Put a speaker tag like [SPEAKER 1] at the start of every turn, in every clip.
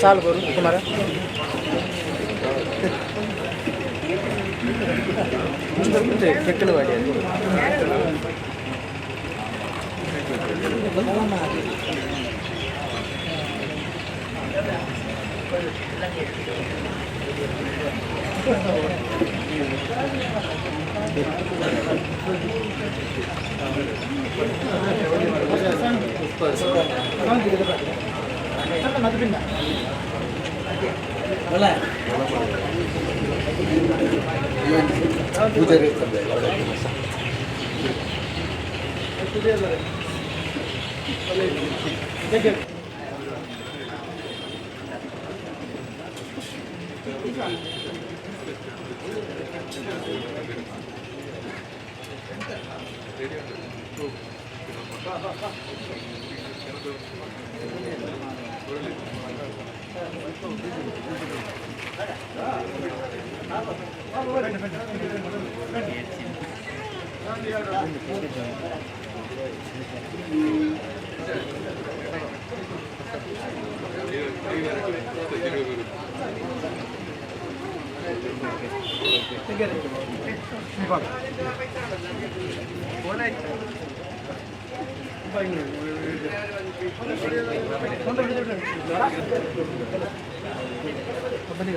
[SPEAKER 1] चालू करू तुम्हाला ಕೆಟ್ಟಲು ಮಾಡಿ
[SPEAKER 2] ಪೂಜಾರಿ ಇರ್ತದೆ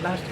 [SPEAKER 1] ಲಾಸ್ಟ್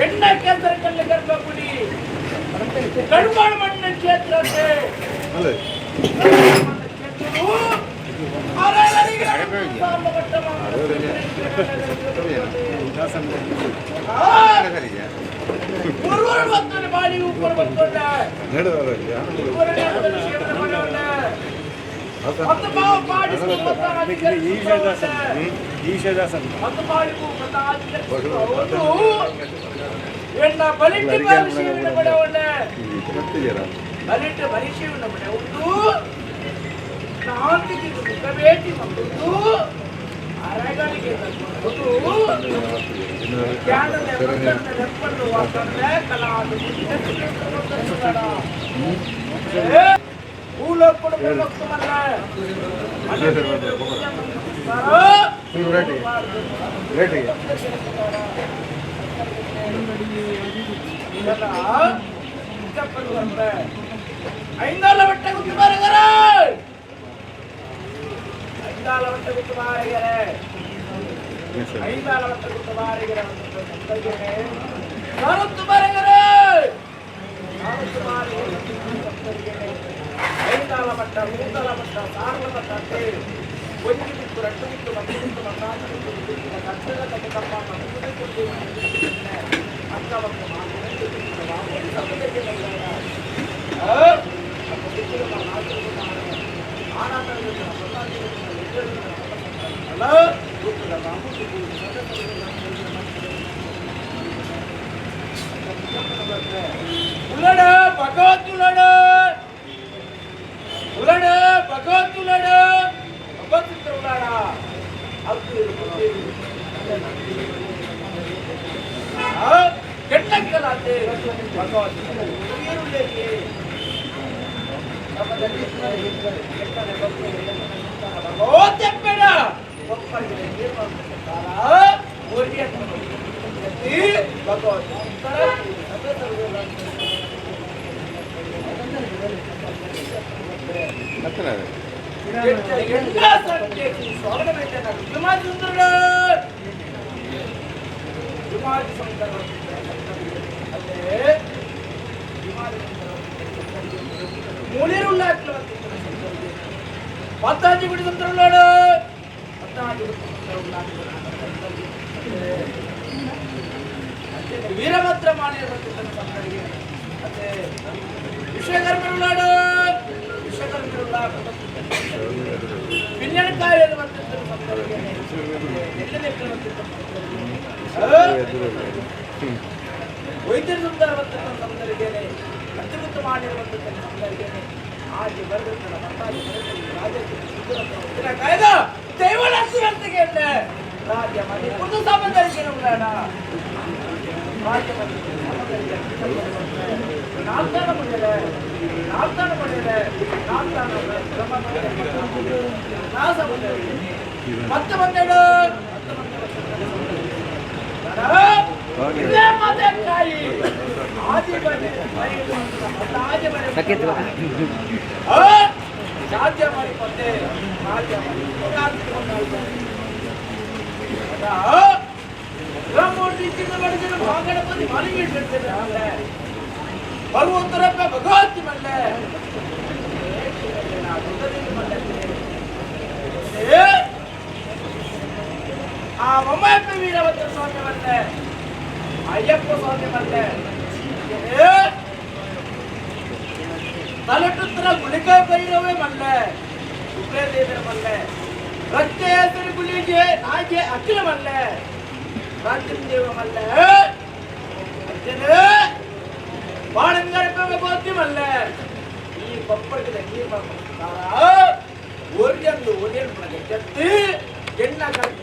[SPEAKER 1] என்ன கேசரக்கல்ல கர்ப்பகுடி கடுமாடு மண்ண ಕ್ಷೇತ್ರಕ್ಕೆ ಬಾಡಿ ಉಪ್ಪರ್ ಬಂದ್ಕೊಂಡ என்ன ಬಲಿಟ್ಟು ಪರಿಶೀಲನೆ ಮಾಡವಣ್ಣ ಬಲಿಟ್ಟು ಪರಿಶೀಲನೆ ಮಾಡವುದು ಶಾಂತಿಗೆ ಮುಖಬೇಟಿ ಮಾಡುವುದು ಅರಗಳಿಗೆ ಜ್ಞಾನದ ರೆಪ್ಪನ್ನು ವಾಸನೆ ಕಲಾದ ಭೂಲೋಕದ ಭಕ್ತಮಲ್ಲ ஐந்தால வட்ட குத்து பாருங்க ஐந்தால வட்ட குத்து பாருங்க ஐந்தால வட்ட குத்து பாருங்க நானூத்து பாருங்க நானூத்து பாருங்க ஐந்தால வட்ட மூந்தால வட்ட சாரல வட்ட ஒஞ்சி குத்து ரெண்டு குத்து மட்டு குத்து மண்ணாத்து குத்து கட்டல கட்ட கப்பா மட்டு குத்து அந்த வட்ட உள்ளட பகவத் உள்ளட உள்ளட பகவத் உள்ளட பகவத் உள்ளடா அது ಕೆಟ್ಟಕ್ಕಲಾತೆ ಭಗವತ್ ನೀರುಳ್ಳೇಕೆ ನಮ್ಮದಲ್ಲಿ ಕೆಟ್ಟನೆ ಭಗವತ್ ಎಪ್ಪಡ ಒಪ್ಪಗೆ ನಿರ್ಮಾಣ ಓರಿಯ ಭಗವತ್ ಮೂಲಿರುಳ್ಳ ಪತ್ತಾಜಿ ಗುಡಿ ಸಂತರುಳ್ಳಾಡು ಪತ್ತಾಜಿ ವೀರಭದ್ರ ಮಾಲಿಯ ಸಂತರಿಗೆ ಮತ್ತೆ ವಿಶ್ವಕರ್ಮರುಳ್ಳಾಡು ವಿಶ್ವಕರ್ಮರುಳ್ಳ ಪಿನ್ನಣಕಾಯಿ ಸಂತರಿಗೆ ಎಲ್ಲನೇ ವೈದ್ಯರ ಸುಂದರವಂತಹ ಸಂತರಿಗೇನೆ ಅತ್ಯುತ್ತಮ ಮಾಡಿರುವಂತಹ ಸಂತರಿಗೇನೆ ಆಗಿ ಬರೆದ ಮತ್ತಾಗಿ ರಾಜ್ಯ ಕಾಯ್ದ ದೈವಲಕ್ಷಿಗೆ ರಾಜ್ಯ ಮಾಡಿ ಒಂದು ಸಂಬಂಧರಿಗೆ ಉಳ್ಳಾಡ ರಾಜ್ಯ ನಾಲ್ಕಾನ ಮಾಡಿದೆ ನಾಲ್ಕಾನ ಮಾಡಿದೆ ನಾಲ್ಕಾನ ನಾಶ ಮತ್ತೆ ಬಂದೇಳು ಸಾಧ್ಯ ಮಾಡಿಕೊಂಡೆ ಗಣಪತಿ ಮನೆಗೆ ಭಗವಂತರಪ್ಪ ಭಗವತಿ ಮಲ್ಲೆ ಆ ಒಮ್ಮೆ ವೀರಭದ್ರ ಸ್ವಾಮಿ ಮಲ್ಲೆ ಅಯ್ಯಪ್ಪ ಸ್ವಾಮಿ ಮಲ್ಲೆ ತಲೆಟುತ್ತರ ಗುಳಿಕ ಬೈರವೇ ಮಲ್ಲೆ ಸುಬ್ರದೇವರ ಮಲ್ಲೆ ರಕ್ತಯಾತ್ರೆ ಗುಳಿಗೆ ಹಾಗೆ ಅಖಿಲ ಮಲ್ಲೆ ರಾಜ್ಯದೇವ ಮಲ್ಲೆ ಬಾಳಂಗರಪ್ಪ ಭಗವತಿ ಮಲ್ಲೆ ಈ ಪಪ್ಪಳಿಗೆ ನೀರು ಒರಿಯಂದು ಒರಿಯನ್ ಕೆತ್ತಿ ಎಣ್ಣ ಕರೆಕ್ಟ್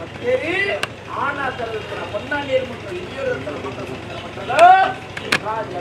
[SPEAKER 1] ಮತ್ತೇರಿ ಆನಾ ತರದ ಪನ್ನ ನೀರು ಮುಟ್ಟ ಹಿರಿಯರ ಮಟ್ಟದ రాజ్య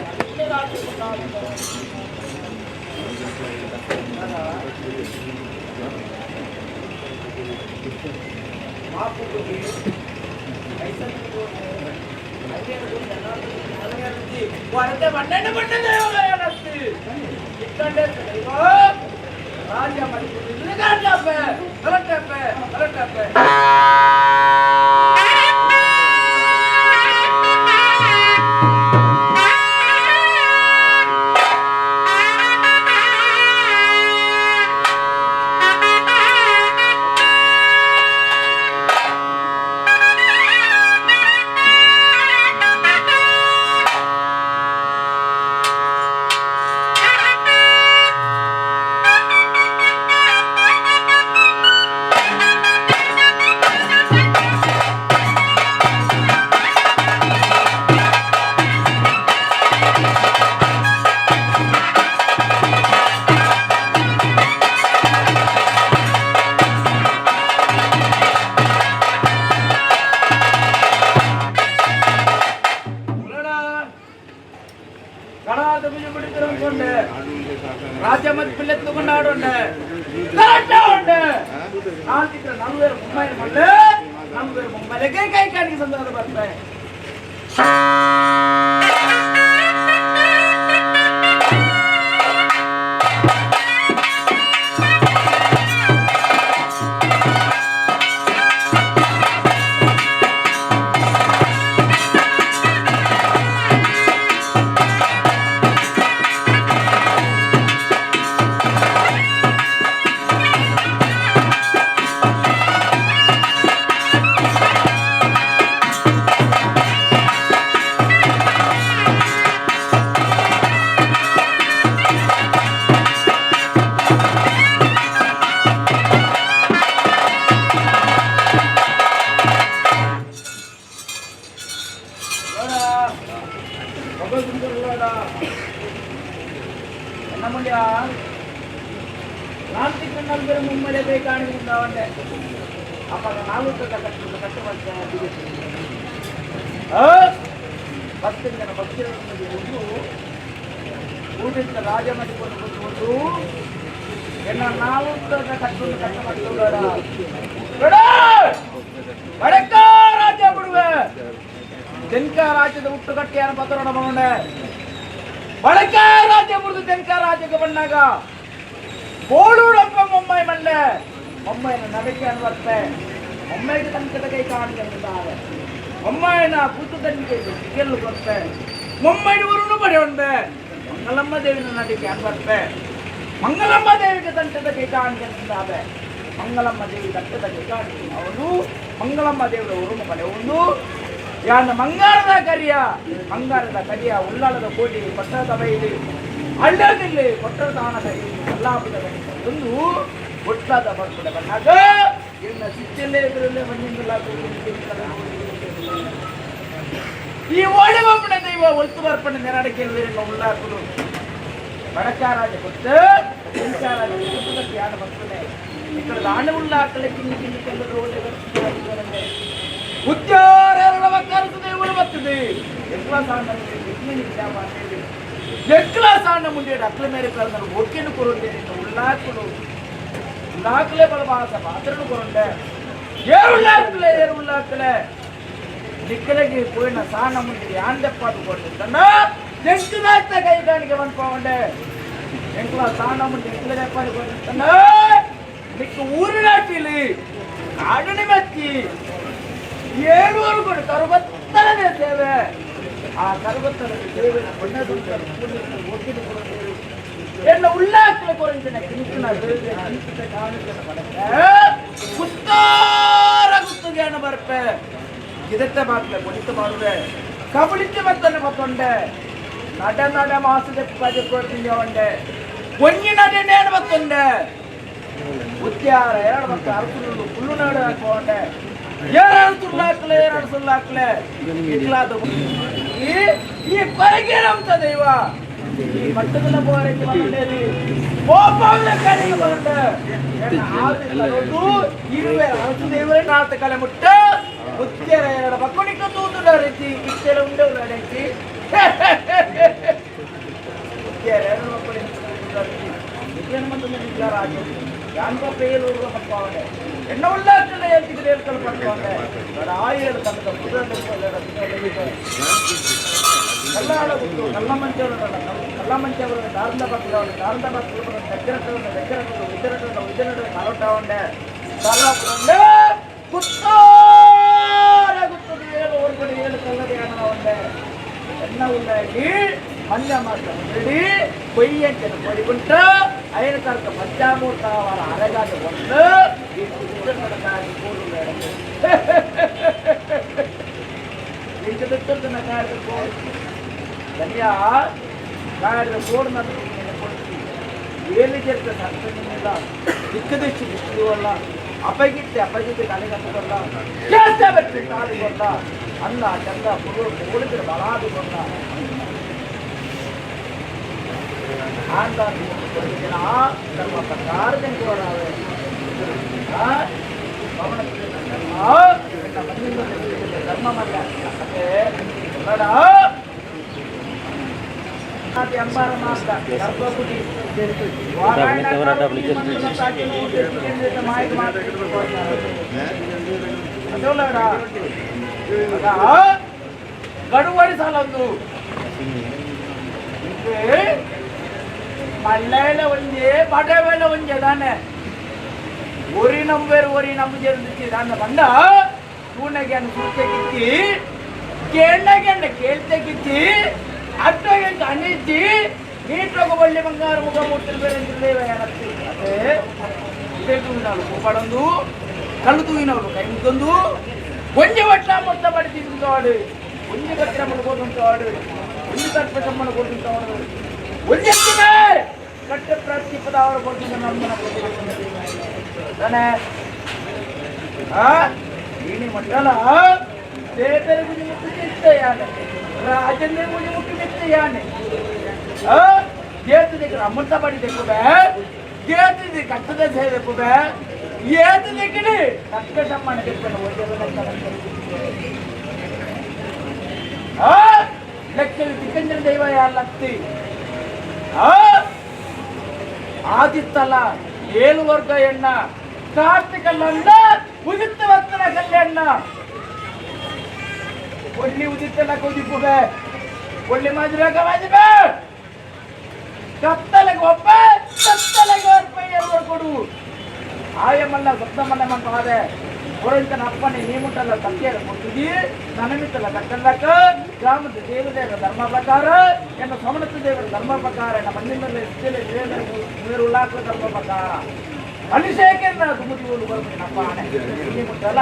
[SPEAKER 1] ರಾಜ್ಯಮತ್ ಪಿಲ್ಲೆ ತಗೊಂಡಾಡು ನಮ್ವೇರು ಮುಂಬೈ ಮಲ್ಲೆ ನಮ್ವೇರು ಮುಂಬೈಲೆ ಕೈ ಕಾಣಿಗೆ ಸಂದರ್ಭ ಬರ್ತಾರೆ ಮುಮ್ಮಲೆ ಬೇಕಾಣಿಗೆ ಅಪ್ಪ ನಾಲ್ಕು ಕಟ್ಟುವಂತೆ ಭಕ್ತ ಜನ ಭಕ್ತಿಯನ್ನು ಊಟದ ರಾಜ ಮಾಡಿಕೊಂಡು ಎನ್ನ ನಾಲ್ಕು ಕಟ್ಟುವಂತ ರಾಜ್ಯ ಬಿಡುವೆ ತೆನ್ಕ ರಾಜ್ಯದ ಹುಟ್ಟುಗಟ್ಟಿಯನ್ನು ಪತ್ರ ಬಂಡೆ ಬಳಕ ರಾಜ್ಯ ಬಿಡುದು ತೆನ್ಕ ರಾಜ್ಯಕ್ಕೆ ಬಂದಾಗ ಬೋಳೂರಪ್ಪ ಮುಂಬೈ ಮಲ್ಲೆ ಮುಂಬೈನ ನಗಕ್ಕೆ ಅನ್ವರ್ತೆ ಮುಂಬೈಗೆ ತನಕದ ಕೈ ಕಾಣಿಸುತ್ತಾರೆ ಮುಂಬೈನ ಕೂತುದನಿಗೆ ಗೆಲ್ಲು ಕೊಡ್ತೆ ಮುಂಬೈನವರನ್ನು ಪಡೆಯುಂಡೆ ಮಂಗಳಮ್ಮ ದೇವಿನ ನಡಿಗೆ ಅನ್ವರ್ತೆ ಮಂಗಳಮ್ಮ ದೇವಿಗೆ ತಂಟದ ಕೈ ಕಾಣಿಸುತ್ತಾರೆ ಮಂಗಳಮ್ಮ ದೇವಿ ತಂಟದ ಕೈ ಕಾಣಿಸಿ ಅವನು ಮಂಗಳಮ್ಮ ದೇವರ ಉರುಮು ಪಡೆಯುವುದು ಯಾನ ಮಂಗಾರದ ಕರಿಯ ಉಳ್ಳಾಳದ ಕೋಟಿ ಪಟ್ಟಣದ ಬೈಲಿ ಹಳ್ಳದಲ್ಲಿ ಕೊಟ್ಟರ ತಾಣ ಕಲ್ಲಾಪದ ಒಂದು ಒಟ್ಟಾದ ಬರ್ಪಡೆ ಬಂದಾಗ ಇನ್ನ ಸಿಟ್ಟಲ್ಲೇ ಇದರಲ್ಲೇ ಮಣ್ಣಿಂದಲ್ಲ ಈ ಓಡಿ ಬಪ್ಪಣೆ ದೈವ ಒತ್ತು ಬರ್ಪಣೆ ನೆರಡಿಕೆಯಲ್ಲಿ ಉಳ್ಳಾಕಲು ಬಡಚಾರಾಜ ಕೊಟ್ಟು ಧ್ಯಾನ ಬರ್ತದೆ ఇక్కడ దాని ఉల్లాకలే కింది కింది కింద రోజు ఉద్యోగ కరుసు దేవుడు వస్తుంది ఎట్లా సాండం ఎట్లా సాండం ఉండేది అట్ల మేర కలదను ఒక్కిను కొరుండే ఉల్లాకులే బలవాస పాత్రను కొరుండే ఏరు ఉల్లాకులే దిక్కలకి పోయిన సాండం ఉండేది ఆందెప్పాటు కొడుతుందన్నా జంకుదాత కైదానికి వన్పోండే ఎంకుల సాండం ఉంటే ఎట్లా చెప్పాలి కొడుతుందన్నా నీకు ఊరి నాటిలి ఆడని మెచ్చి 7 వరకు కరుబత్తలనే సేವೆ ಆ ಕರುಬತ್ತಲ ಸೇವೆ என்ன உள்ளாக்களை குறைஞ்சன கிணிக்கின ಕುತ್ತಾರ ಗುತ್ತುಗೆನ ಬರ್ಪೆ ಇದತ್ತೆ ಬಾಕ್ಲೆ ಕುಣಿತು ಮಾಡುವೆ ಕಬಳಿತೆ ಮತ್ತನೆ ಮತ್ತೊಂಡೆ ನಡ ಮಾಸದ ಪದ ಕೊಡ್ತೀನಿ ಒಂಡೆ ಒಂಜಿ ನಡನೇನು ಮತ್ತೊಂಡೆ ಉತ್ಯಾರ ಎರಡು ಮತ್ತೆ ಅರಸುಲು ಹುಲ್ಲು ನಾಡು ಹಾಕೊಂಡೆ ಎರಡು ಸುಳ್ಳಾಕ್ಲೆ ಎರಡು ಸುಳ್ಳಾಕ್ಲೆ ಇಟ್ಲಾದ ಈ ಪರಗೆ ನಮ್ತ ದೈವ ಈ ಮಟ್ಟದ ಬೋರಕ್ಕೆ ಬಂದೇರಿ ಕೋಪವನ್ನ ಕರೆಗೆ ಬಂದ ಆದಿಲ್ಲದು ಇರುವೆ ಅರಸು ದೇವರೇ ನಾಟ ಕಲೆ ಮುಟ್ಟ ಉತ್ಯಾರ ಎರಡು ಬಕ್ಕಣಿಕ ತೂತುಡ ರೀತಿ ಕಿಚ್ಚೆಲ ಉಂಡೆ ಉಡಾಡಕ್ಕೆ யாருக்கோ பெயர் பண்ணுவாங்க என்ன உள்ளாற்றில் ஏற்கனவே பண்ணுவாங்க ஆயிரம் தந்த முதல் కళ్ళ మంచి దారుణ భక్తులు దగ్గర కలవటా ఉండే గుర్తు ఏళ్ళు కల్లది అన్న ఉండే ఎన్న ఉన్నాయి మంజ మాట్లాడి పొయ్యి అంటే పొడిగుంట అయిన కనుక పంచామూర్త వాళ్ళ అరగాలి వండు ఈ కూడు ఇంటి దుస్తున్న కాడికి పోవచ్చు ధన్యా కాడికి కూడినందుకు ఏళ్ళు చెప్తే సంతని మీద దిక్కుదిచ్చి దృష్టి వల్ల అప్పగిట్టి కనిగట్టు వల్ల చేస్తే పెట్టి కాదు వల్ల అన్న చంద పురుగు బలాది వల్ల ఆంధ్రాన్ని ధర్మ ప్రకారం కూడా ధర్మమల్ల అంటే అంబార మాస్త గర్భపుడి ಗಡುವಡಿ ಸಾಲೊಂದು ಮಲ್ಲೆಲ್ಲ ಒಂದೇ ಪಟವೆಲ್ಲ ಒಂದೇ ತಾನೆ ಒರಿ ನಂಬೇರು ಒರಿ ನಂಬು ಜರುಂದಿಚ್ಚಿ ದಾನ್ನ ಬಂದ ತೂಣಗೆ ಸುತ್ತಗಿಚ್ಚಿ ಕೇಳ್ನಾಗೆ ಕೇಳ್ತೆಗಿಚ್ಚಿ అట్టగా కనిచ్చి నీటిలోకి వెళ్ళి బంగారు ముఖమూర్తులు అంటే ఉండాలి పోపడందు కళ్ళు తూగినవాడు కై ముద్దు కొంచెం పట్ల మొత్తం పడి తీసుకుంటాడు కొంచెం కట్టినమ్మను కొడుతుంటాడు కొంచెం కట్టమ్మను కొడుతుంటాడు కొంచెమే కట్ట ప్రతి పదాలు కొడుతుంటాను దీని మంటల పేదల గురించి ముక్కు చేస్తాయాలి రాజన్నే గురించి ముక్కు చేస్తాయాలి చేతి దగ్గర అమృత పడి తెక్కువే చేతి కట్టద తెక్కువే ఏది దగ్గర కట్టమ్మని చెప్పాను లెక్కలు తికంజన దైవయాలత్తి ಆದಿತ್ತಲ್ಲ 7 ವರ್ಗ ಎಣ್ಣ ಕಾರ್ತಿಕಲ್ಲಂದ ಉದಿತ್ತ ವರ್ತನ ಕಲ್ಯಾಣ ಒಳ್ಳಿ ಉದಿತ್ತಲ್ಲ ಕೊದಿಪ್ಪುಗೆ ಒಳ್ಳಿ ಮಾಜರಾಗ ಮಾಜಬೆ ಕತ್ತಲೆಗೆ ಒಬ್ಬ ಕತ್ತಲೆಗೆ ಒಬ್ಬ ಕೊಡು ఆయమల్ల శబ్దమల్ల మంటాదే పొరంతన అప్పని నీముంటల సత్యాలు కొట్టుది ననమితల కట్టలక గ్రామద దేవదేవ ధర్మ ప్రకార ఎన్న సమనత దేవ ధర్మ ప్రకార ఎన్న మందిమల్ల ఇస్తలే దేవ మీరు ఉలాక ధర్మ ప్రకార అలిశేకరణ సుమతివులు కొరకు నపానే నీముంటల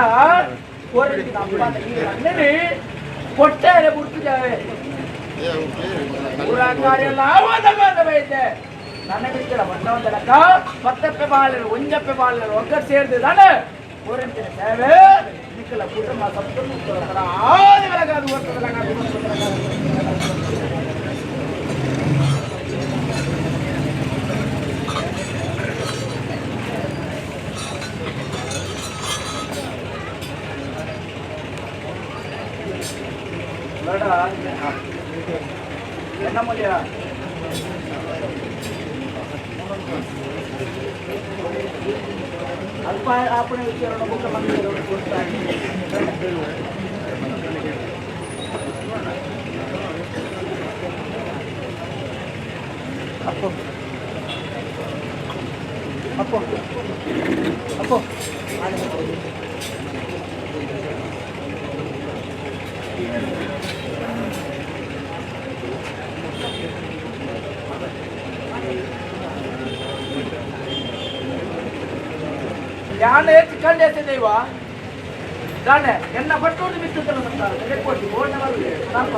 [SPEAKER 1] పొరంతన అప్పని అన్నని కొట్టారే గుర్తు జావే పూరా కార్యాల ఆవాదమైతే ನನ್ನಮಿತ್ರ ಬಂದವಂತಲಕ ಪತ್ತಪ್ಪೆ ಬಾಳರು ಒಂಜಪ್ಪೆ ಬಾಳರು ಒಗ್ಗಟ್ಟು ಸೇರ್ದಿದ್ದಾನೆ ಊರಂತಿನ ಸೇವೆ ನಿಕ್ಕಲ ಕುಟುಂಬ ಸಂಪೂರ್ಣ ಆದಿ ಬೆಳಗಾದು ಎನ್ನ ಮೂಲ್ಯ ಅಲ್ಪ આપણે વિચારોનો મુખ્યમંત્રી ಅಪ್ಪೋ ಅಪ್ಪೋ ಅಪ್ಪೋ ಯಾನೆ ಚಿಕ್ಕಂಡೇತೆ ದೈವ ಜಾನೆ ಎನ್ನ ಪಟ್ಟೋದು ಬಿತ್ತುತ್ತಲ್ಲ ಬರ್ತಾರೆ ತೆಗೆದುಕೊಟ್ಟು ಓಡನೆ ಬರಲಿ ಸಾಪ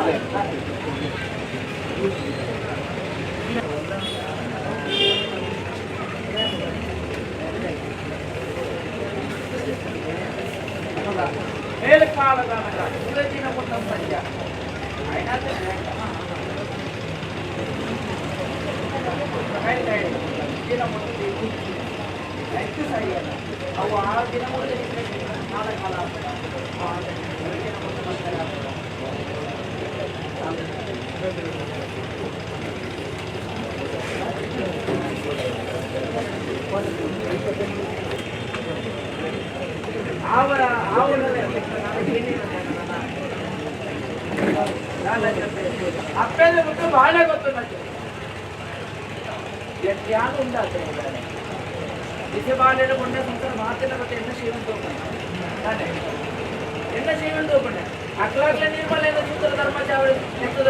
[SPEAKER 1] ಮೇಲ ಕಾಲದ ಸುರಜಿನ ಕೊಟ್ಟ ಪಂಚ ಅವು ಆ ದಿನ ನಾಳೆ ಕಾಲ ಅಪ್ಪೆಲ್ಲ ಬಿಟ್ಟು ಬಾಳೆ ಗೊತ್ತು ನನಗೆ ಯಾರು ಉಂಟಾಗ್ತದೆ ಬಿಸಿ ಬಾಳೆಲ್ಲ ಕೊಂಡೆ ಸಂಸಾರ ಮಾತಿನ ಮತ್ತೆ ಎಣ್ಣೆ ಶ್ರೀಮಂತ ತಾನೆ ಎಣ್ಣೆ ಶ್ರೀಮಂತ ಹೋಗ್ಕೊಂಡೆ ಅಕ್ಲಾಗ್ಲೇ ನಿರ್ಮಲ ಎಲ್ಲ ಸೂತ್ರ ಧರ್ಮ ಚಾವಳಿ ಎತ್ತದ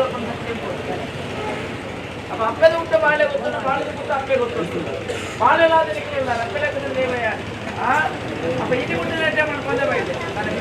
[SPEAKER 1] ಅಪ್ಪ ಅಪ್ಪೆದ ಊಟ ಬಾಳೆ ಗೊತ್ತು ಬಾಳೆದ ಊಟ ಅಪ್ಪೆ ಗೊತ್ತು ಬಾಳೆಲಾದ ಇಲ್ಲ ಅಪ್ಪೆ ಲೆಕ್ಕದ ದೇವಯ್ಯ ಅಪ್ಪ ಇಲ್ಲಿ ಊಟ ಲೇಟ ಮಾಡ್ಕೊಂಡೆ ಬಾಯಿದೆ ನಾನು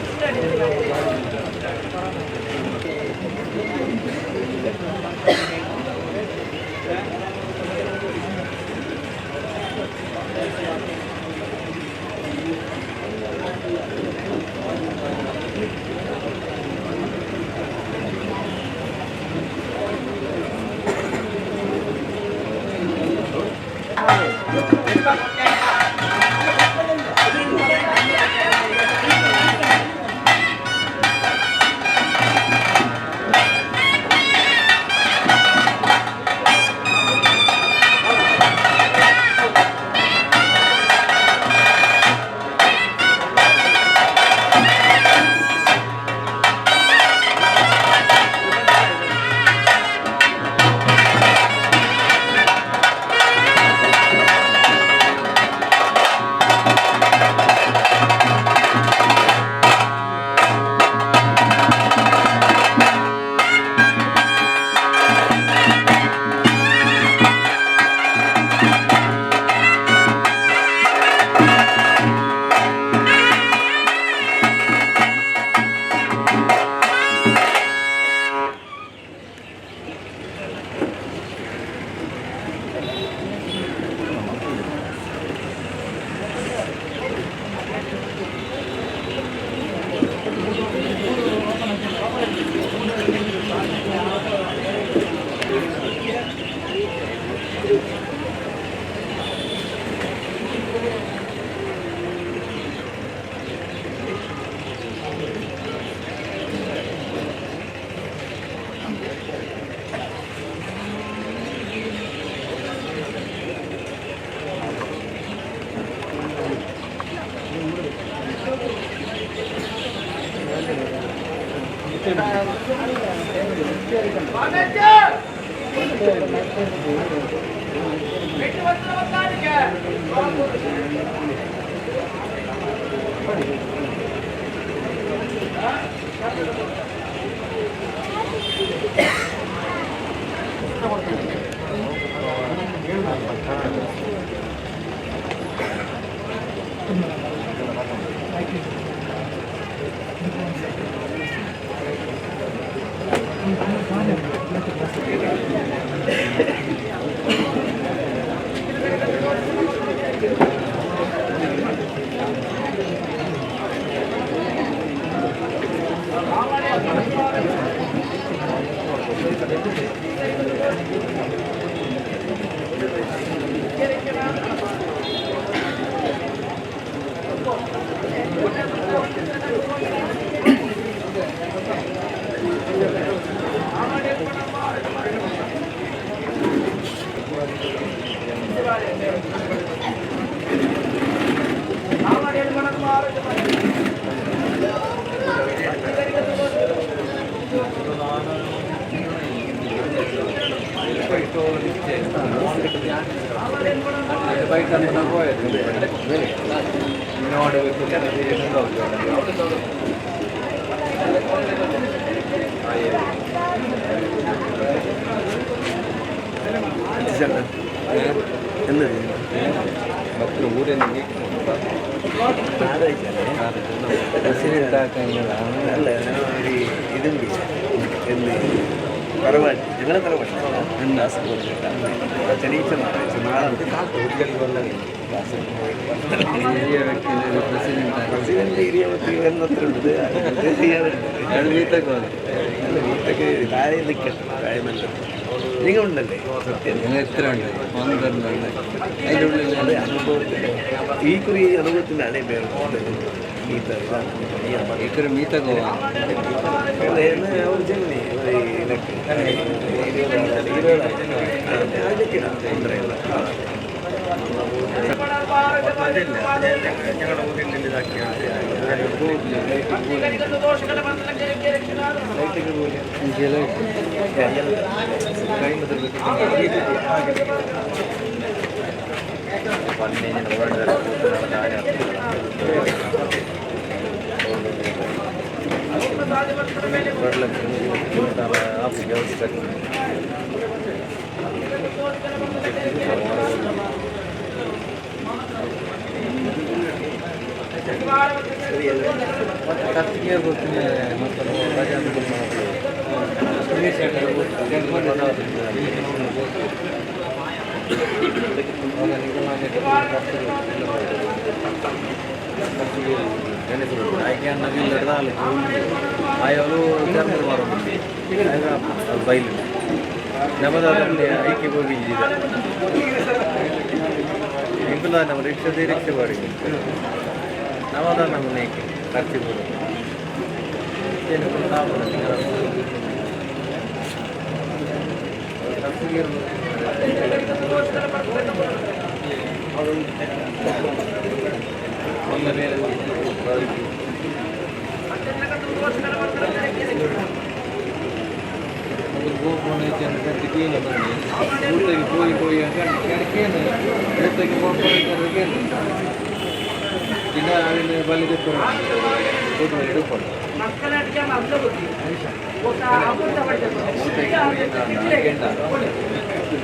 [SPEAKER 2] നിങ്ങൾ ഉണ്ടല്ലേ
[SPEAKER 3] എത്ര ഉണ്ട് 12
[SPEAKER 2] അതിൻ്റെ ഉള്ളിൽ അത് അനുഭവത്തിൻ്റെ ഈ കുറി അനുഭവത്തിൻ്റെ അതേ പേര് മീത്ത ഇതാണ്
[SPEAKER 3] ఇక్కడ మీతకు
[SPEAKER 2] ಅವ್ರು ಜಮೀನಿ ಅದಕ್ಕೆ ತೊಂದರೆ ಇಲ್ಲ ഞങ്ങളുടെ ഊരിൽ ഇതാക്കി
[SPEAKER 3] ಕತ್ತಿಗೆ ಗೊತ್ತಿಲ್ಲ ಮತ್ತು ರಜಾ ಆಯವರು ಚರ್ಮದ ಮಾರುಂಟು ಬೈಲು ನಮ್ಮದಲ್ಲಿ ಐಕ್ಯ ಹೋಗಿದ್ದಿದೆ ಇಂಕುಲ ನಮ್ಮ ರಿಕ್ಷಾದೇ ರಿಕ್ಷೆ ಬಾಡಿಗೆ ನಮ್ಮದ ನಮ್ಮನೆ ಖರ್ಚು ಕೊಡು ಏನು ಒಳ್ಳೆ ಮೇಲೆ പോയി കിടക്കേന്ന് മൂത്തേക്ക് പോകാൻ പിന്നെ അതിന് വലുത് എടുക്കണം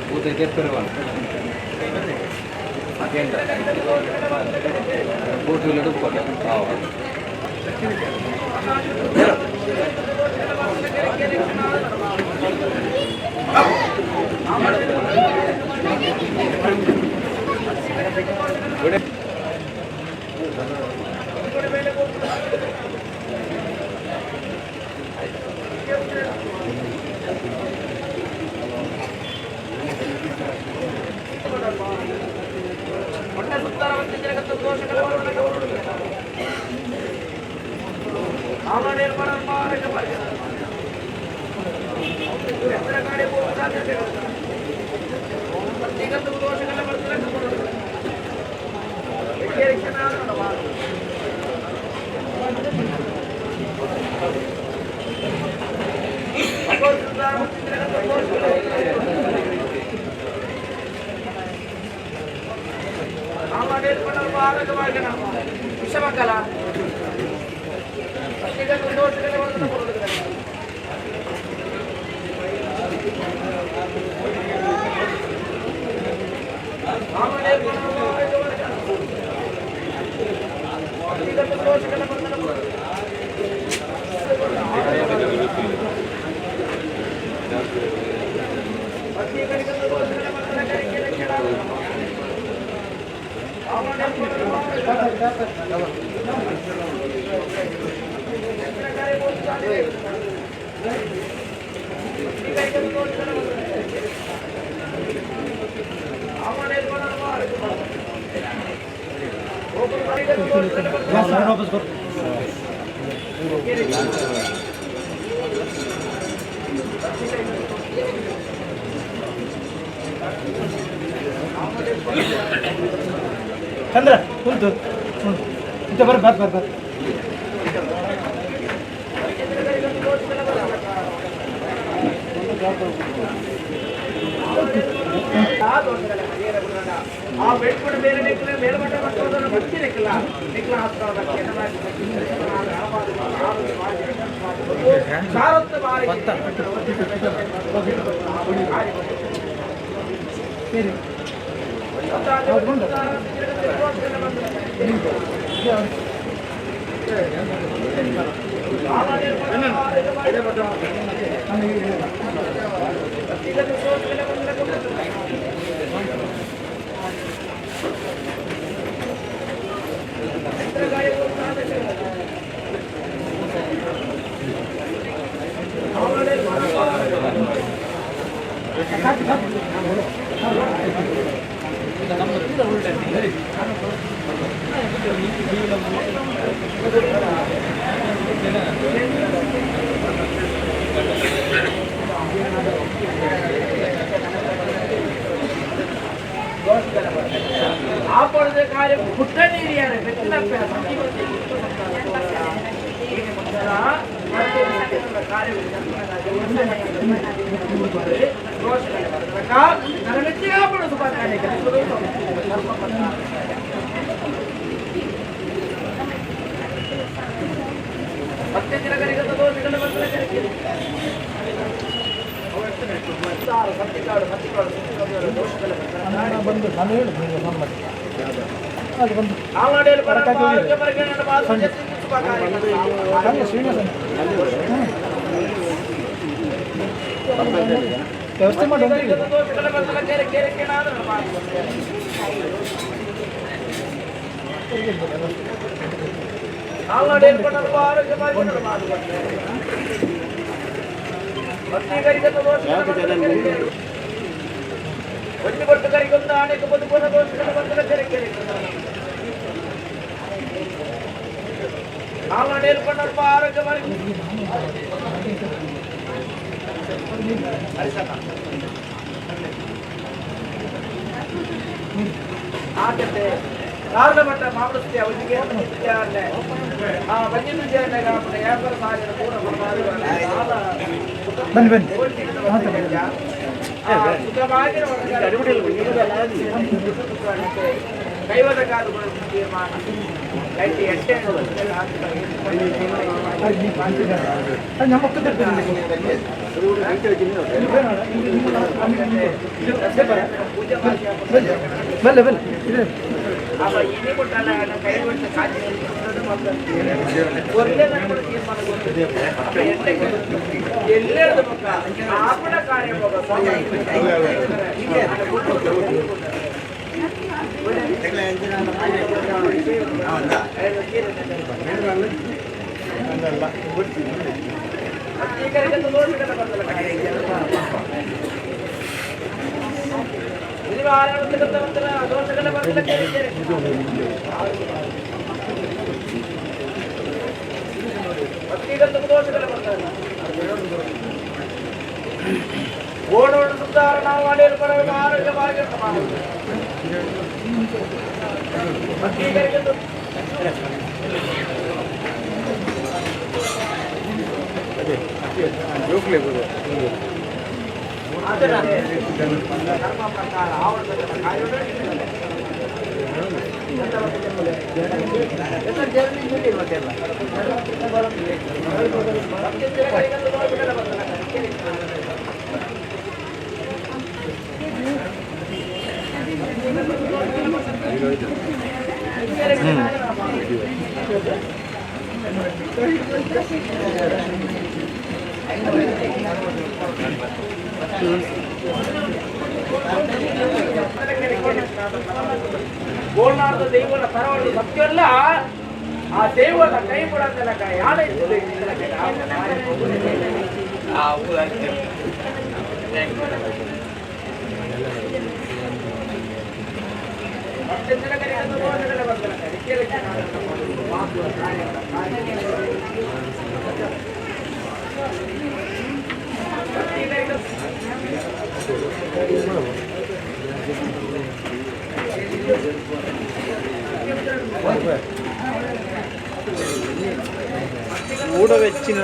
[SPEAKER 3] മൂത്തേക്ക് എത്ര വേണം ബോട്ടുകൾ എടുക്കണം
[SPEAKER 1] ಚಂದ್ರ ಕುಂತು ಇಂತ ಬರ್ ಬರ್ ಬರ್ ಬರ್ ಆ ಬೆಟ್ಕೊಂಡು ಬೇರೆ ನೆಕ್ಕಲೆ ಮೇಲ್ಮಟ್ಟ ಮಟ್ಟವನ್ನು ಭಕ್ತಿ ನೆಕ್ಕಲ್ಲ ನೆಕ್ಕಲ ಸಾರತ್ತ ಬಾರಿ ಆಪಣದ ಕಾರ್ಯ ಪುಟ್ಟನೀರಿಯಾರೆ ಬೆತ್ತಲಪ್ಪ ಮತ್ತೆ ಜನಗರಿಗೆ ದೋಷಗಳ ಬಂದರೆ ಬಂದು ನಾನು ಹೇಳಿದ್ದೀನಿ ಅದು ಬಂದು ವ್ಯವಸ್ಥೆ ಮಾಡಿ ಒಂದು ಕೊಟ್ಟು ಕರಿಗೊಂದು ಆನೆಗೆ ಬದುಕುವ ದೋಷಗಳ ಬಂದಲ ಕೆರೆ ಕೆರೆ ನಾವು ನಡೆಯಲ್ಕೊಂಡಪ್ಪ ಆರೋಗ್ಯವಾಗಿ ಆಗತ್ತೆ ಕಾರಣ ಮಟ್ಟ ಮಾಮೂಲಿ ಅವರಿಗೆ ಬಂದಿನ ವ್ಯಾಪಾರ ಮಾಡಿದ ಪೂರ್ಣ ಬನ್ನಿ ಬನ್ನಿ ಕೈವದ ಕಾಲುಗಳ ತೀರ್ಮಾನ ಎಲ್ಲೆರದ ಮಕ್ಕ ಆಪಣ ಕಾರ್ಯ ದೋಷಗಳ ದೋಷಗಳ ಬರ್ತಾರೆ ಓಡೋಡು ಸುತ್ತಾರ ನಾವು ಮಾಡಿರು ಬರಬೇಕು ಆರೋಗ್ಯವಾಗಿ ಧರ್ಮ ಪ್ರಕಾರ ಗೋಲ್ನಾರದ ದೈವನ ತರವಳು ಸತ್ಯಲ್ಲ ಆ ದೇವನ ಕೈ ಬಿಡೋದಲ್ಲ ಯಾರ
[SPEAKER 2] ఊడ వెచ్చిన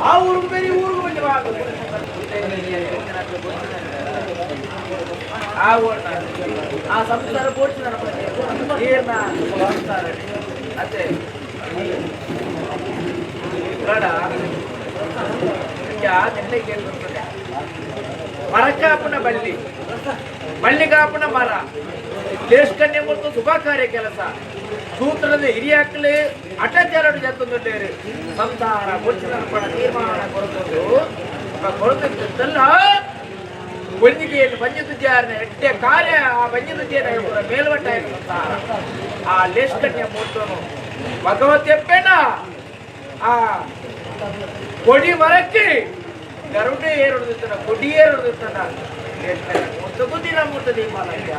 [SPEAKER 2] ಆ ಊರು ಬೇರೆ ಊರಿಗೂ ಬಂದು
[SPEAKER 1] ಆ ಸಂಸಾರ ಪೋಡ್ಸಿ ಏನ ಸಂಸಾರ ಅದೇ ಬೇಡ ನೆನ್ನೆ ಕೇಳ್ಬರ್ತದೆ ಮರ ಕಾಪುನ ಬಳ್ಳಿ ಬಳ್ಳಿ ಕಾಪುನ ಮರ ದೇಶಕನ್ಯೆ ಮತ್ತು ಶುಭಕಾರ್ಯ ಕೆಲಸ ಸೂತ್ರದ ಹಿರಿಯಕ್ಕಳು ಅಟಚರಡು ಜತ್ತೊಂದುಳ್ಳೇರು ಸಂಸಾರ ಮುಚ್ಚಿನ ತೀರ್ಮಾನ ಕೊರತಲ್ಲ ಒಂದಿಗೆಯನ್ನು ಬಂಜಿದ್ಯಾರನ ಎಟ್ಟೆ ಕಾರ್ಯ ಆ ಬಂಜಿದ್ಯಾರ ಮೇಲ್ವಟ್ಟ ಸಂಸಾರ ಆ ಲೇಷ್ಕನ್ಯೆ ಮೂರ್ತನು ಭಗವತ್ತೆಪ್ಪೇನ ಆ ಕೊಡಿ ಮರಕ್ಕೆ ಗರುಡೆ ಏರುತ್ತಾನ ಕೊಡಿ ಏರುತ್ತಾನ ಮುತ್ತಗೂ ದಿನ ಮುಟ್ಟದಿ ಮಾಲಕ್ಕೆ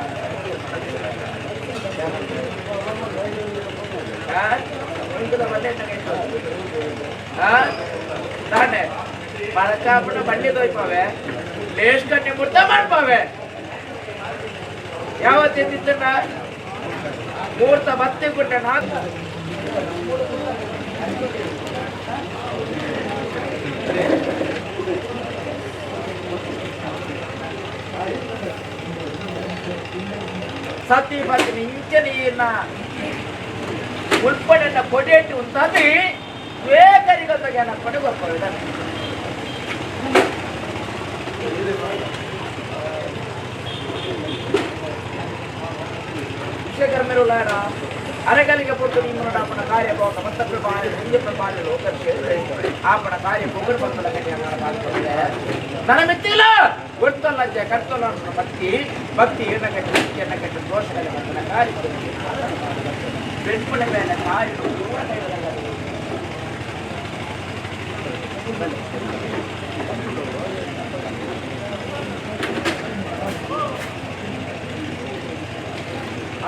[SPEAKER 1] ತಾನೆ ಮರಕಾಪನ ಬಳ್ಳಿ ದೊಯ್ಪಾವೆ ಲೇಷ್ಕನ್ನೇ ಮುಟ್ಟ ಮಾಡ್ಪಾವೆ ಯಾವತ್ತಿದ್ದನ್ನ ಮೂರ್ತ ಬತ್ತಿ ಕೊಟ್ಟ ನಾಲ್ಕು ಸತಿ ಪತ್ನಿ ಇಂಚನ ಉಲ್ಪಡೆನ್ನ ಕೊಡೇಟಿ ಉಂತಾಗಿ ವೇಗರಿಗಂತ ಜ್ಞಾನ ಪಡೆ ಗೊತ್ತಿದೆ ವಿಷಯಕರ್ಮೆರುಳಾರ ಅರೆಗಲಿಗೆ ಪೊಟ್ಟು ನಿಮ್ಮ ಆಪಣ ಕಾರ್ಯ ಬೋಕ ಮತ್ತ ಪ್ರಭಾವ ಮುಂದೆ ಪ್ರಭಾವ ಲೋಕಕ್ಕೆ ಆಪಣ ಕಾರ್ಯ ಪೊಗರು ಬಂದಲ ಕಡೆ ನನ್ನ ಮೆತ್ತಿಲ್ಲ ಗೊತ್ತಲ್ಲಜ್ಜ ಕರ್ತಲ್ಲ ಭಕ್ತಿ ಭಕ್ತಿ ಎಣ್ಣಕಟ್ಟು ದೋಷಗಳ ಬಂದಲ ಕಾರ್ಯ ಬೆಳ್ಪುಳ ಮೇಲೆ ಕಾರ್ಯ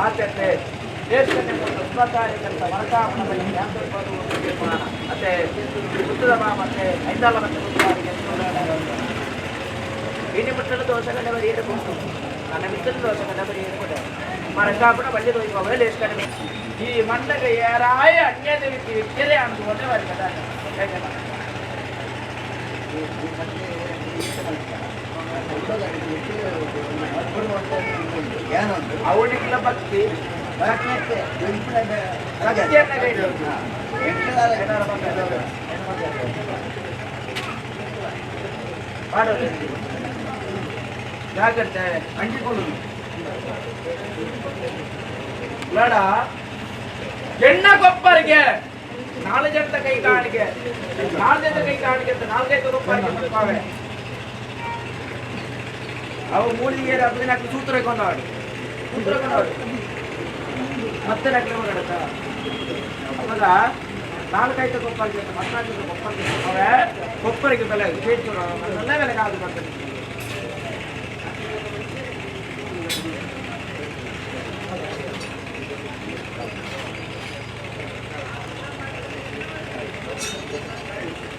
[SPEAKER 1] ಆಚರಣೆ ದೇಶದಲ್ಲಿ ಶುಭಕಾರ್ಯಕರ್ತ ಮರಕಾಪನ ಬಗ್ಗೆ ತೀರ್ಮಾನ ಮತ್ತೆ ಬುದ್ಧದ ಮತ್ತೆ ಐದಾಲ ಮತ್ತೆ ಇನ್ನು ಮುಟ್ಟಲು ದೋಷಗಳ ಬರೆಯಬಹುದು ನನ್ನ ಮಿತ್ತಲು ದೋಷಗಳ ಬರೆಯಬಹುದು ಮರಕಾಪನ ಬಳ್ಳಿ ದೋಯ್ಯುವ ಲೇಷ್ಕರಣೆ ಈ ಮಂಡಗ ಯಾರಾಯ ಅನ್ಯದ ವಿದ್ಯೆ ಅನುಭವತೆ ಬರ್ತದ ಅವನಿಗೆಲ್ಲ ಭಕ್ತಿ ಜಾಗ್ರತೆ ಅಂಟಿಕೊಳ್ಳುದು ಬೇಡ ಹೆಣ್ಣ ಗೊಬ್ಬರಿಗೆ 4 ಜನದ ಕೈ ಕಾಣಿಕೆ 4 ಜನದ ಕೈ ಕಾಣಿಕೆ ಅಂತ 4-5 ರೂಪಾಯಿಗೆ ಬರ್ತಾವೆ ಅವು ಮೂಲಿಗೆ ಹಬ್ಬದಿನಾಕು ಸೂತ್ರ ಕೊಂಡಾಡಿ ಮತ್ತೆ ನಕಲಿ ಮಾಡತ್ತ ಅವಾಗ 4-5 ಕೊಪ್ಪರಿಗೆ ಮತ್ತೆ 14 ಕೊಪ್ಪರಿಗೆ ಅವೇ ಕೊಪ್ಪರಿಗೆ ಬೆಲೆ ಎಲ್ಲ ಬೆಲೆಗೆ ಆದು ಬರ್ತದೆ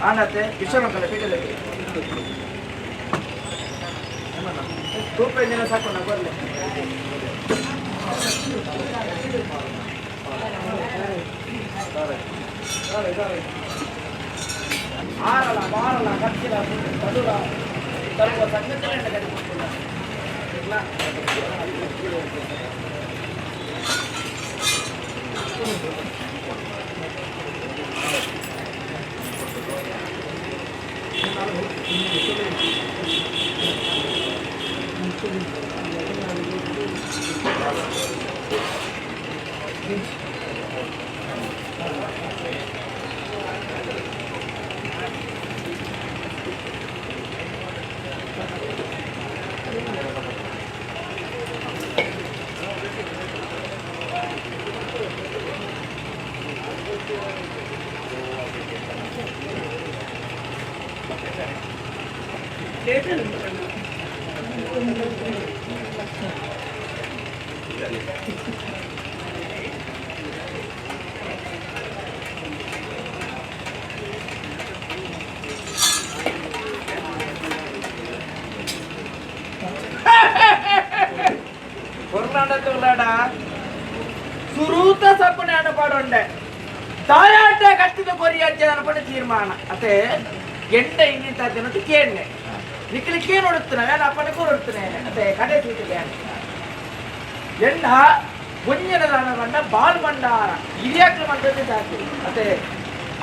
[SPEAKER 1] ಆನತ್ತೆ ವಿಶ್ವಮಂಗಲ ಪೀಠದಲ್ಲಿ ರೂಪಾಯಿ ದಿನ ಸಾಕು ನಾವು ಬರಲಿ ಆರಲ್ಲ ಬಾರಲ್ಲ ಕಚ್ಚಿಲ್ಲ ಬದುಲ ಸ್ವಲ್ಪ ಸಂಗತಿಯನ್ನು ಕಟ್ಟಿಕೊಟ್ಟಿಲ್ಲ ಸುರೂತ ಸಪ್ಪನೆ ಅನಪಾಡೊಂಡೆ ತಾಯಾಟ ಕಟ್ಟಿದ ಕೊರಿಯಜ್ಜ ಅನಪಡ ತೀರ್ಮಾನ ಅತೆ ಎಂಟ ಇನ್ನಿಂತ ಕೇಳ್ನೆ ನಿಖಿಲಿಕ್ಕೆ ನೋಡುತ್ತೇನೆ ನಾನು ಅಪ್ಪನಿಗೂ ನೋಡುತ್ತೇನೆ ಅದೇ ಕಡೆ ಸೀಟಿಗೆ ಎಂಡ ಮುಂಜಿನ ದಾನ ಬಣ್ಣ ಬಾಲ್ ಭಂಡಾರ ಹಿರಿಯಾಕ್ಳು ಮಂಡಳಿ ಜಾತಿ ಮತ್ತೆ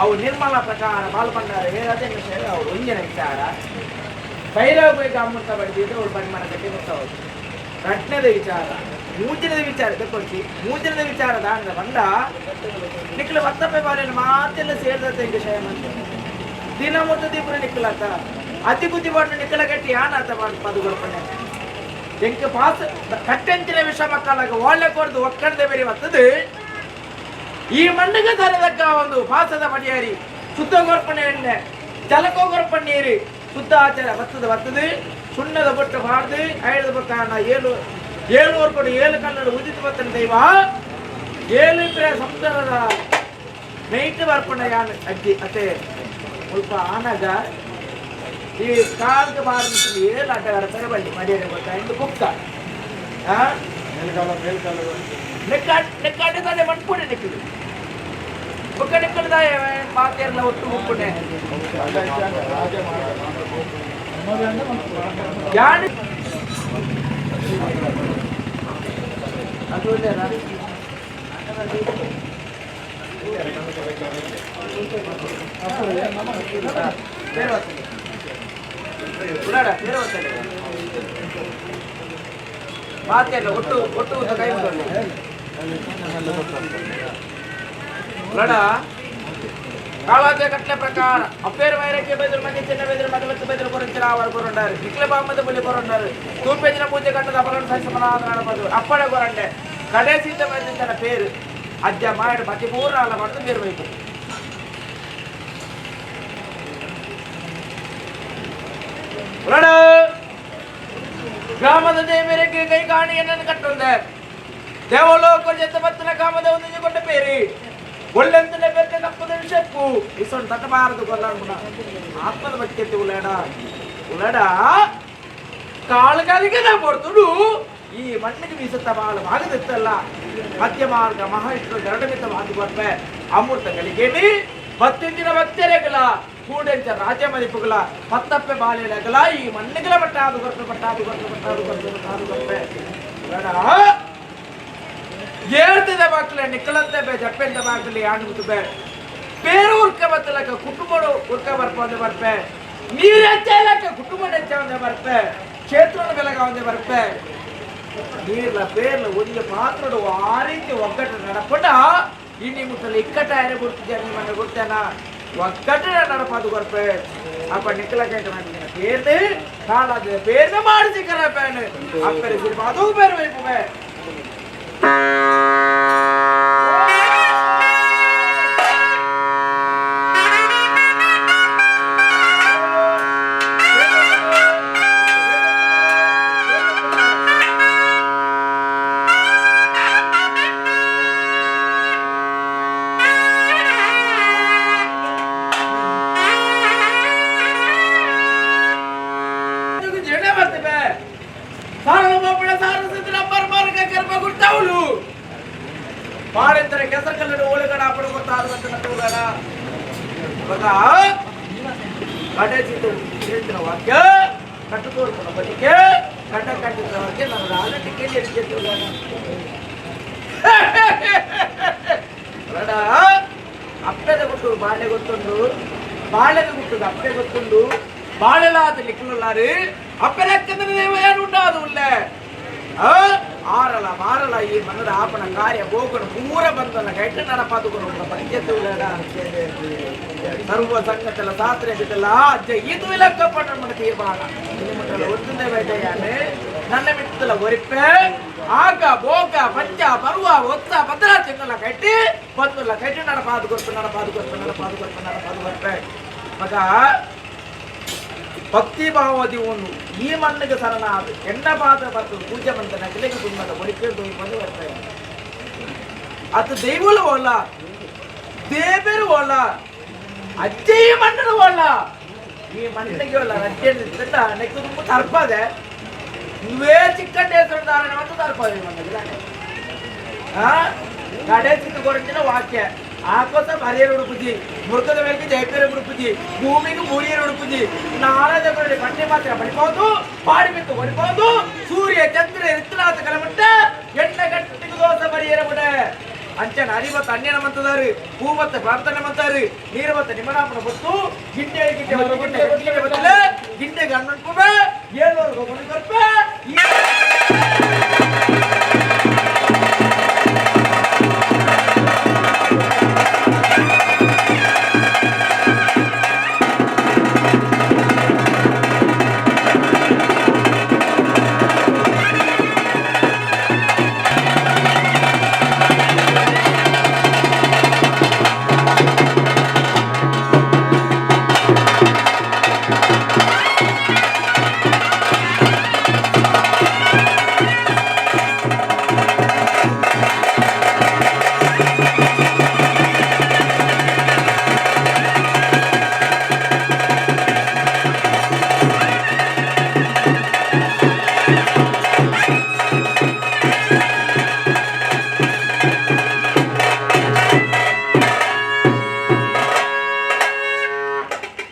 [SPEAKER 1] ಅವು ನಿರ್ಮಲ ಪ್ರಕಾರ ಬಾಲ್ ಭಂಡಾರ ಹೇಳದೆ ವಿಷಯ ಅವ್ರು ಮುಂಜಿನ ವಿಚಾರ ಭೈರವರಿಗೆ ಅಮ್ಮಂತ ಬಡಿದಿದ್ದು ಅವ್ರು ಬಣ್ಮನ ಕಟ್ಟಿ ಗೊತ್ತವರು ರಟ್ನದ ವಿಚಾರ ಮೂಜಿನದ ವಿಚಾರ ತಗೊಳ್ಸಿ ಮೂಜಿನದ ವಿಚಾರ ದಾನದ ಬಂಡ ನಿಖಿಲ ಮತ್ತಪ್ಪೆ ಬಾರಿಯನ್ನು ಮಾತೆಲ್ಲ ಸೇರಿದಂತೆ ವಿಷಯ ದಿನ ಮೊತ್ತ ದೀಪುರ ನಿಖಿಲಾತ ಅತಿ ಬುದ್ಧಿ ಬಾಡು ನಿಖಲ ಕಟ್ಟಿ ಆನಾತ ಪದುಗೊಳ್ಪಣೆ ಎಂಕ ಪಾಸ್ ಕಟ್ಟಂಚಿನ ವಿಷ ಮಕ್ಕಳಾಗ ಒಳ್ಳೆ ಕೊಡ್ದು ಒಕ್ಕಡದೆ ಬೇರೆ ಬರ್ತದೆ ಈ ಮಣ್ಣಿಗೆ ತರದಕ್ಕ ಒಂದು ಪಾಸದ ಮಡಿಯಾರಿ ಶುದ್ಧ ಗೊರ್ಪಣೆ ಎಣ್ಣೆ ಜಲಕೋ ಗೊರ್ಪಣ್ಣೀರಿ ಶುದ್ಧ ಆಚಾರ ಬರ್ತದೆ ಸುಣ್ಣದ ಬೊಟ್ಟು ಬಾರ್ದು ಐದ ಪಕ್ಕ ಏಳು ಕೊಡು ಏಳು ಕನ್ನಡ ಉದಿತ ಬರ್ತನೆ ದೈವ ಏಳು ಸಂಸಾರದ ನೈಟ್ ಬರ್ಪಣೆ ಯಾನು ಅಜ್ಜಿ ಅತ್ತೆ ಸ್ವಲ್ಪ ಆನಾಗ ಈ ಕಾಲಕ್ಕೆ ಬಾರಿಸಲಿ ಏಳು ಆಟಗಾರ ತರಬಳ್ಳಿ ಮಡಿಯಾರಿ ಗೊತ್ತಾ ಎಂದು ಬುಕ್ಕ ನೆಕ್ಕಾಟ ತಾನೆ ಮಟ್ಪುಡೆ ನೆಕ್ಕಿದು ಬುಕ್ಕ ನೆಕ್ಕದ ಮಾತೆಲ್ಲ ಒಟ್ಟು ಮುಪ್ಪುಡೆ ಯಾರು ಅದು ಒಳ್ಳೆಯದ ಮಾತೆಲ್ಲ ಒಟ್ಟು ಒಟ್ಟು ಕೈ ನೋಡ ಕಾಳಾಜ ಕಟ್ಲೆ ಪ್ರಕಾರ ಅಪ್ಪೇರು ವೈರಕ್ಕೆ ಬೆದರು ಮಂದಿ ಚಿನ್ನ ಬೆದರು ಮದವತ್ತು ಬೆದರು ಕೊರಂಚಿರ ಅವರು ಕೊರಂಡಾರು ನಿಕ್ಲೆ ಬಾಮದ ಬುಲಿ ಕೊರಂಡಾರು ತೂಪೆಜಿನ ಪೂಜೆ ಕಟ್ಟದ ಅಪಗಣ ಸಮಾಧಾನ ಅಪ್ಪಳ ಕೊರಂಡೆ ಕಡೆ ಸೀತ ಬಂದಿದ್ದನ ಪೇರು ಅಜ್ಜ ಮಾಡಿ ಮತ್ತೆ 3 ನಾಳ ಮಾಡಿದು ಬೇರ್ಬೇಕು ಗ್ರಾಮದ ದೇವರಿಗೆ ಕೈ ಕಾಣಿಯನ್ನು ಕಟ್ಟುಂದೆ ದೇವಲೋಕ ಜೊತೆ ಬತ್ತನ ಕಾಮದ ಒಂದು ಕೊಟ್ಟ ಪೇರಿ ಒಳ್ಳೆಂತಲೇ ಬೇರೆ ತಪ್ಪದ ವಿಷಯಕ್ಕೂ ಇಸೊಂದು ತಟ್ಟಬಾರದು ಕೊಲ್ಲಾಡ ಆತ್ಮದ ಬಗ್ಗೆ ಉಳ್ಳಡ ಕಾಳುಗಾಲಿಗೆ ನಾ ಕೊಡ್ತುಡು ಈ ಮಣ್ಣಿಗೆ ಬೀಸುತ್ತ ಬಾಳ ಭಾಗದಿತ್ತಲ್ಲ ಮಧ್ಯ ಮಾರ್ಗ ಮಹಾವಿಷ್ಣು ಗರಡಮಿತ ಮಾತು ಬರ್ಪೆ ಅಮೃತ ಗಳಿಗೇನಿ ಬತ್ತಿಂದಿನ ಭಕ್ತರೇಗಲ ಕೂಡೆಂಚ ರಾಜ್ಯ ಮದಿಪುಗಲ ಮತ್ತಪ್ಪೆ ಬಾಳೆಗಲ ಈ ಮಣ್ಣಿಗಲ ಪಟ್ಟಾದು ಬರ್ಪೆ ಏಳ್ತಿದ ಬಾಕ್ಲೆ ನಿಕ್ಕಲಂತೆ ಬೇ ಜಪ್ಪೆಂತ ಬಾಕ್ಲಿ ಆಣ್ಬಿಟ್ಟು ಬೇ ಬೇರೆ ಉರ್ಕ ಬತ್ತಲಕ ಕುಟುಂಬ ಉರ್ಕ ಬರ್ಪಂದೆ ಬರ್ಪೆ ನೀರು ಹೆಚ್ಚಲಕ ಕುಟುಂಬ ಹೆಚ್ಚ ಒಂದೇ ಬರ್ಪೆ ಕ್ಷೇತ್ರದ ಬೆಲಗ ಒಂದೇ ಬರ್ಪೆ ನೀರ್ಲ ಬೇರ್ಲ ಒಂದು ಪಾತ್ರದ ಆ ರೀತಿ ಒಗ್ಗಟ್ಟು ನಡಪಟ ಇನ್ನಿ ಮುಟ್ಟಲ್ಲಿ ಇಕ್ಕಟ್ಟ ಯಾರೇ ಕೊಡ್ತಿದ್ದೆ ಮನೆ ಕೊಡ್ತೇನ ಒಗ್ಗಟ್ಟು ನಡಪದು ಬರ್ಪೆ ಅಪ್ಪ ನಿಕ್ಕಲ ಕೈಟ ಮಾಡಿದ್ದೀನಿ ಬೇರ್ದೆ ಕಾಲಾದ ಬೇರ್ದೆ ಮಾಡಿಸಿ ಕರಪೇನು ಅಪ್ಪರೆ ಅದು ಬೇರೆ ಬೇಕು ಬಾಳೆಂದರೆ ಕೆಸರು ಕಲ್ಲಡ ಓಳೆಗಡ ಅಪ್ಪಡ ಗೊತ್ತಾದಂತ ನಟುಗಡ ಇವಾಗ ಕಡೆ ಚಿತ್ರ ವಾಕ್ಯ ಕಟ್ಟು ತೋರ್ಕೊಂಡು ಬದಿಕೆ ಕಟ್ಟ ಕಟ್ಟಿದ ವಾಕ್ಯ ನಾನು ರಾಜ ಟಿಕೆಟ್ ಎಡಿಕೆ ಅಪ್ಪೆದ ಕೊಟ್ಟು ಬಾಳೆ ಗೊತ್ತುಂಡು ಬಾಳೆದ ಕೊಟ್ಟು ಅಪ್ಪೆ ಗೊತ್ತುಂಡು ಬಾಳೆಲಾದ ಲಿಕ್ಕಲಾರು ಅಪ್ಪೆನಕ್ಕಂದ್ರೆ ಏನು ಉಂಟಾದು ಉಳ್ಳೆ ಆರಲ ಮಾರಲ ಈ ಮನದ ಆಪಣ ಕಾರ್ಯ ಗೋಕುಣ ಪೂರ ಬಂದಲ್ಲ ಗೈಟ ನಡಪಾದುಕೊಂಡು ಪಂಚಾಯತ್ ಸರ್ವ ಸಂಗತಲ್ಲ ಸಾತ್ರೆ ಬಿದ್ದಲ್ಲ ಅಜ್ಜ ಇದು ಇಲಕ್ಕಪ್ಪಣ್ಣ మన ತೀರ್ಮಾನ ನಿಮ್ಮಟಲ್ಲ ಒತ್ತುಂದೆ ಬೇಟೆಯಾನೆ ನನ್ನ ಮಿತ್ತಲ ಒರಿಪೆ ಆಗ ಬೋಗ ಪಂಚ ಬರುವ ಒತ್ತ ಭದ್ರ ತಿನ್ನಲ್ಲ ಕಟ್ಟಿ ಬಂದಲ್ಲ ಕಟ್ಟಿ ನಡಪಾದುಕೊಂಡು ಮಗ ಭಕ್ತಿ ಭಾವದಿ ಒಂದು ಈ ಮಣ್ಣಿಗೆ ಸರನಾದ ಎಣ್ಣ ಪಾದ ಮತ್ತು ಪೂಜೆ ಮಂತ ನಗಲಿಗೆ ತುಂಬದ ಒಳಿಕೊಂಡು ಬಂದು ಬರ್ತಾರೆ ಅದು ದೈವಲು ಓಲ್ಲ ದೇವರು ಓಲ್ಲ ಅಜ್ಜೆ ಈ ಮಣ್ಣಿನ ಓಲ್ಲ ಈ ಮಣ್ಣಿಗೆ ಓಲ್ಲ ಅಜ್ಜೆ ನೆಕ್ಕು ತುಂಬ ತರ್ಪದೆ ನೀವೇ ಚಿಕ್ಕಂಡೆ ಹೆಸರುದಾರಣೆ ಮತ್ತು ತರ್ಪದೆ ಮಣ್ಣಿಗೆ ಕಡೆ ಚಿಕ್ಕ ಕೊರಚಿನ ವಾಕ್ಯ ಆಕೋಸ ಬರಿಯರು ಉಡುಪುಜಿ ಮುರುಕದ ಮೇಲೆ ಜೈಪೇರ ಉಡುಪುಜಿ ಭೂಮಿಗೆ ಬೂರಿಯರು ಉಡುಪುಜಿ ನಾಳದ ಬರಲಿ ಪಟ್ಟೆ ಮಾತ್ರ ಬಡಿಬಹುದು ಪಾಡಿ ಬಿತ್ತು ಹೊಡಿಬಹುದು ಸೂರ್ಯ ಚಂದ್ರ ಋತುನಾಥ ಕಲಮಟ್ಟ ಎಣ್ಣ ಗಟ್ಟಿಗೆ ದೋಸ ಬರಿಯರ ಬಿಡ ಅಂಚನ ಅರಿವತ್ತು ಅನ್ಯನ ಮಂತದಾರು ಹೂವತ್ತ ಪ್ರಾರ್ಥನೆ ಮಂತಾರು ನೀರವತ್ತ ನಿಮನಾಪನ ಬತ್ತು ಗಿಂಡೆ ಗಿಂಡೆ ಗಿಂಡೆ ಗಿಂಡೆ ಗಿಂಡೆ ಗಂಡು ಏಳ್ನೂರು ಕೊಡ್ಪ